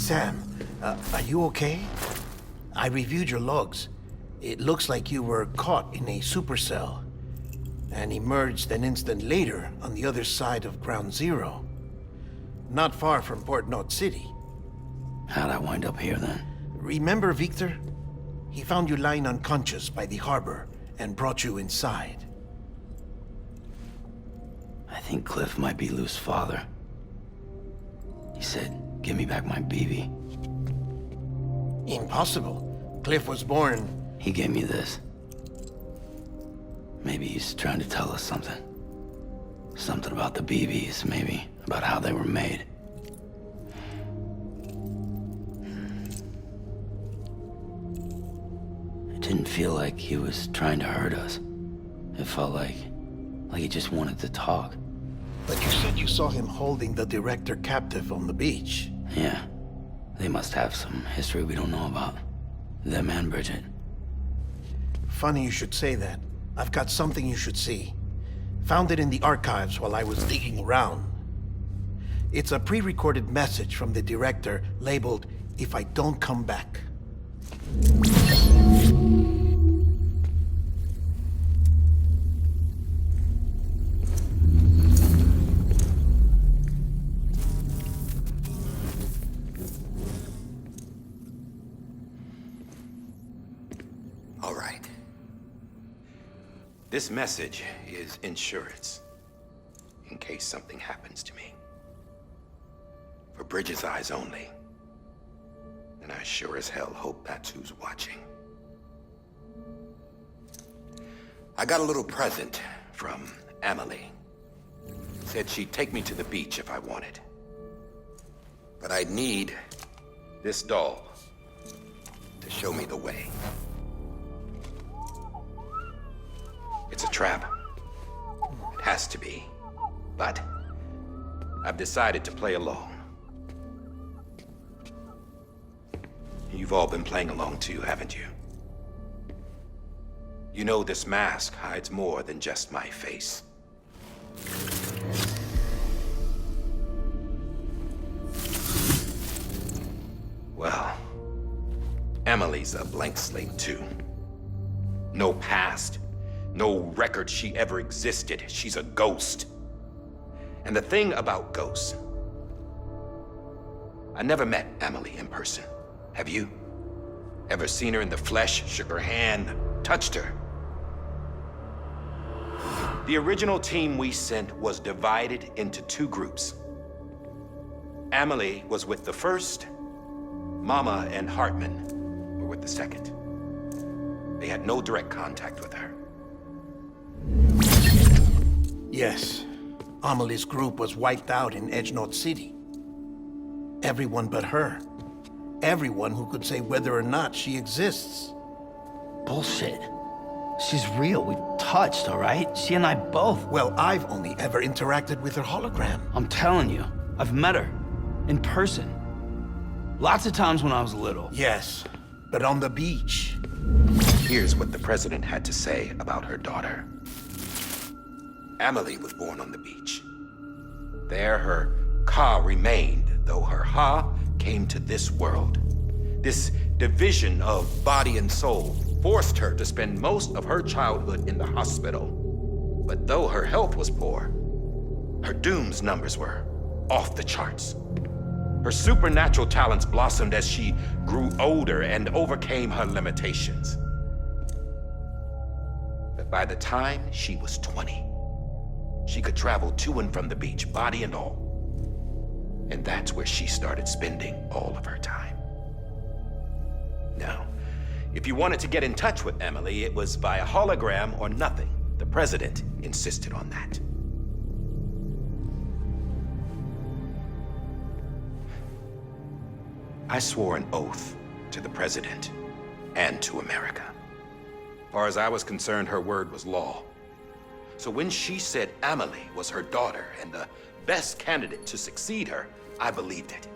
Sam, are you okay? I reviewed your logs. It looks like you were caught in a supercell and emerged an instant later on the other side of Ground Zero. Not far from Port Knot City. How'd I wind up here then? Remember Victor? He found you lying unconscious by the harbor and brought you inside. I think Cliff might be Lou's father. He said, give me back my BB. Impossible. Cliff was born... He gave me this. Maybe he's trying to tell us something. Something about the BBs, maybe. About how they were made. It didn't feel like he was trying to hurt us. It felt like he just wanted to talk. But you said you saw him holding the director captive on the beach. Yeah. They must have some history we don't know about. Them and Bridget. Funny you should say that. I've got something you should see. Found it in the archives while I was digging around. It's a pre-recorded message from the director labeled, "If I don't come back." All right. This message is insurance, in case something happens to me. For Bridget's eyes only. And I sure as hell hope that's who's watching. I got a little present from Emily. Said she'd take me to the beach if I wanted. But I'd need this doll to show me the way. It's a trap. It has to be. But I've decided to play along. You've all been playing along too, haven't you? You know this mask hides more than just my face. Well, Emily's a blank slate too. No past. No record she ever existed. She's a ghost. And the thing about ghosts, I never met Emily in person. Have you? Ever seen her in the flesh, shook her hand, touched her? The original team we sent was divided into two groups. Emily was with the first. Mama and Hartman were with the second. They had no direct contact with her. Yes. Amelie's group was wiped out in Edge Knot City. Everyone but her. Everyone who could say whether or not she exists. Bullshit. She's real. We've touched, all right? She and I both. Well, I've only ever interacted with her hologram. I'm telling you, I've met her. In person. Lots of times when I was little. Yes, but on the beach. Here's what the president had to say about her daughter. Emily was born on the beach. There her Ka remained, though her Ha came to this world. This division of body and soul forced her to spend most of her childhood in the hospital. But though her health was poor, her Doom's numbers were off the charts. Her supernatural talents blossomed as she grew older and overcame her limitations. But by the time she was 20, she could travel to and from the beach, body and all. And that's where she started spending all of her time. Now, if you wanted to get in touch with Emily, it was via hologram or nothing. The president insisted on that. I swore an oath to the president and to America. As far as I was concerned, her word was law. So when she said Emily was her daughter and the best candidate to succeed her, I believed it.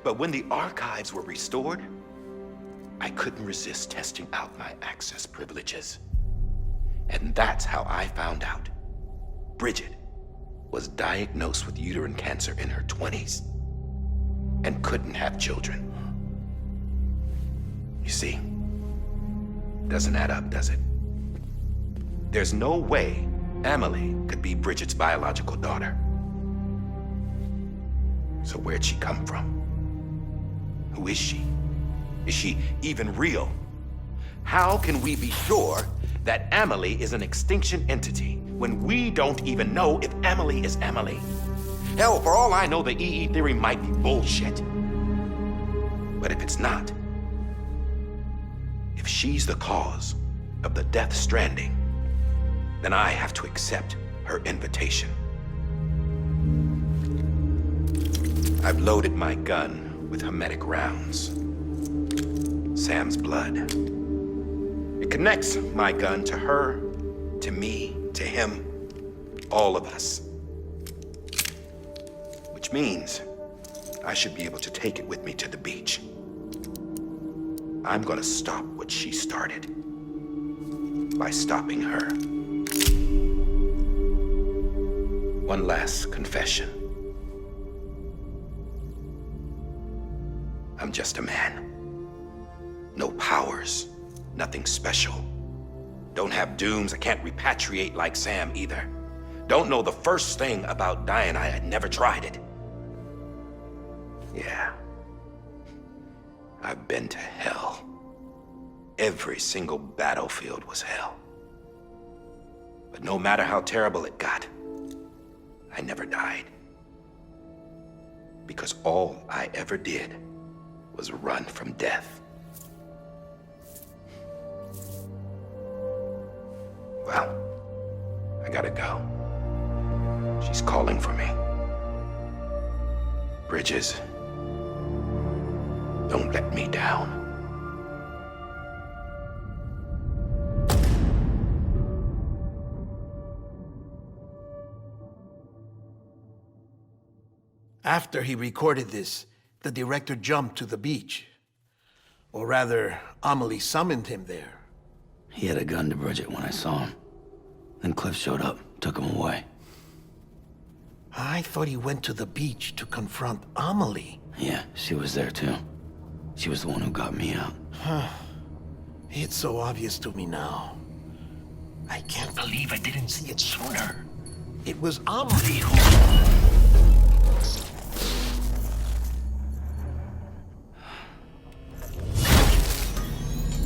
But when the archives were restored, I couldn't resist testing out my access privileges. And that's how I found out Bridget was diagnosed with uterine cancer in her 20s. and couldn't have children. You see, doesn't add up, does it? There's no way Amelie could be Bridget's biological daughter. So where'd she come from? Who is she? Is she even real? How can we be sure that Amelie is an extinction entity when we don't even know if Amelie is Amelie? Hell, for all I know, the EE theory might be bullshit. But if it's not, if she's the cause of the death stranding, then I have to accept her invitation. I've loaded my gun with hermetic rounds. Sam's blood. It connects my gun to her, to me, to him, all of us. Which means I should be able to take it with me to the beach. I'm gonna stop what she started by stopping her. One last confession. I'm just a man. No powers, nothing special. Don't have dooms, I can't repatriate like Sam either. Don't know the first thing about dying, I had never tried it. Yeah. I've been to hell. Every single battlefield was hell. But no matter how terrible it got, I never died. Because all I ever did was run from death. Well, I gotta go. She's calling for me. Bridges, don't let me down. After he recorded this, the director jumped to the beach. Or rather, Amelie summoned him there. He had a gun to Bridget when I saw him. Then Cliff showed up, took him away. I thought he went to the beach to confront Amelie. Yeah, she was there too. She was the one who got me out. It's so obvious to me now. I can't believe I didn't see it sooner. It was Amelie who...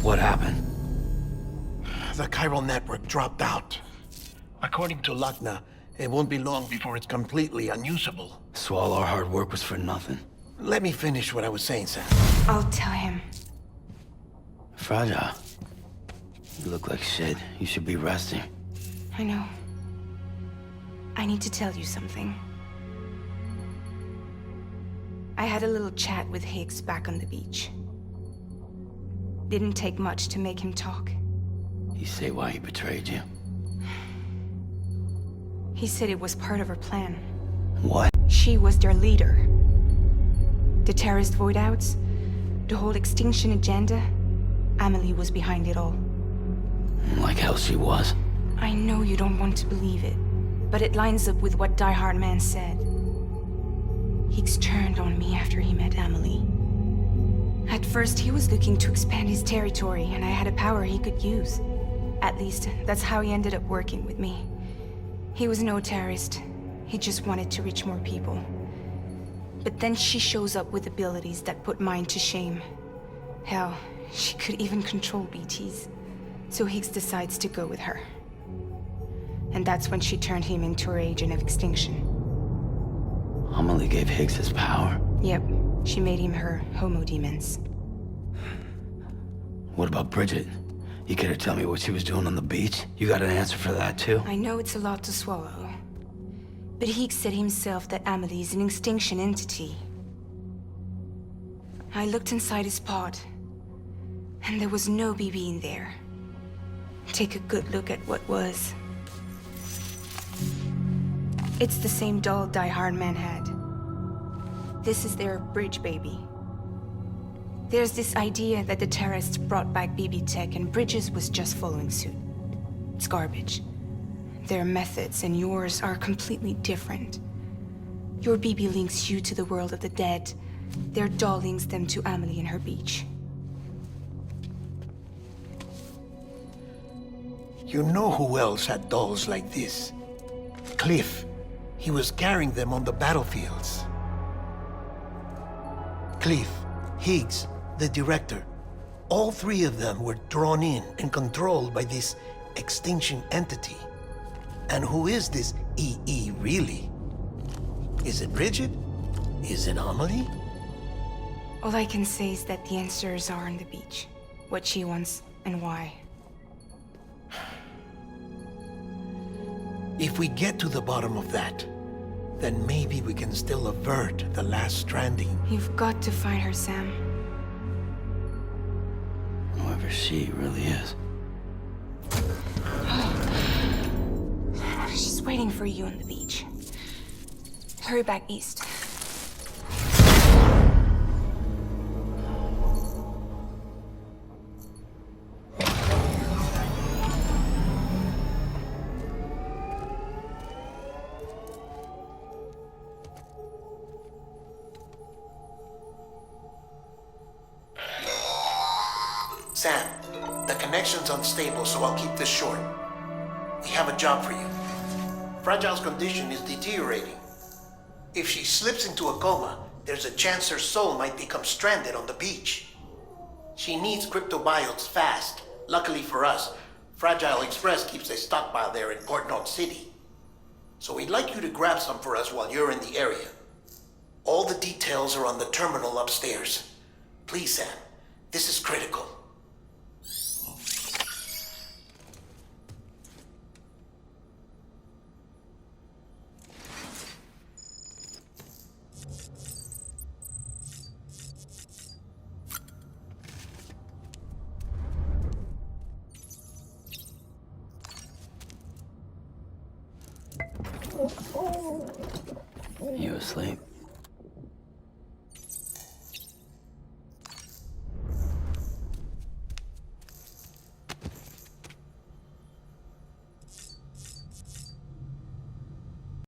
What happened? The chiral network dropped out. According to Lachna, it won't be long before it's completely unusable. So all our hard work was for nothing. Let me finish what I was saying, Sam. I'll tell him. Fragile. You look like shit. You should be resting. I know. I need to tell you something. I had a little chat with Higgs back on the beach. Didn't take much to make him talk. You say why he betrayed you? He said it was part of her plan. What? She was their leader. The terrorist void-outs, the whole extinction agenda, Amelie was behind it all. Like hell she was. I know you don't want to believe it, but it lines up with what Die Hard Man said. Higgs turned on me after he met Amelie. At first, he was looking to expand his territory, and I had a power he could use. At least, that's how he ended up working with me. He was no terrorist. He just wanted to reach more people. But then she shows up with abilities that put mine to shame. Hell, she could even control BTs. So Higgs decides to go with her. And that's when she turned him into her agent of extinction. Amelie gave Higgs his power. Yep, she made him her homo demons. What about Bridget? You care to tell me what she was doing on the beach? You got an answer for that too? I know it's a lot to swallow. But Higgs said himself that Amelie is an extinction entity. I looked inside his pod, and there was no BB in there. Take a good look at what was. It's the same doll Die Hard Man had. This is their bridge baby. There's this idea that the terrorists brought back BB tech and Bridges was just following suit. It's garbage. Their methods and yours are completely different. Your BB links you to the world of the dead, Their doll links them to Amelie and her beach. You know who else had dolls like this? Cliff. He was carrying them on the battlefields. Cliff, Higgs, the director. All three of them were drawn in and controlled by this extinction entity. And who is this EE really? Is it Bridget? Is it Amelie? All I can say is that the answers are on the beach. What she wants and why. If we get to the bottom of that, then maybe we can still avert the last stranding. You've got to find her, Sam. Whoever she really is. She's waiting for you on the beach. Hurry back east. Sam, the connection's unstable, so I'll keep this short. We have a job for you. Fragile's condition is deteriorating. If she slips into a coma, there's a chance her soul might become stranded on the beach. She needs cryptobiotes fast. Luckily for us, Fragile Express keeps a stockpile there in Port North City. So we'd like you to grab some for us while you're in the area. All the details are on the terminal upstairs. Please, Sam, this is critical. You asleep?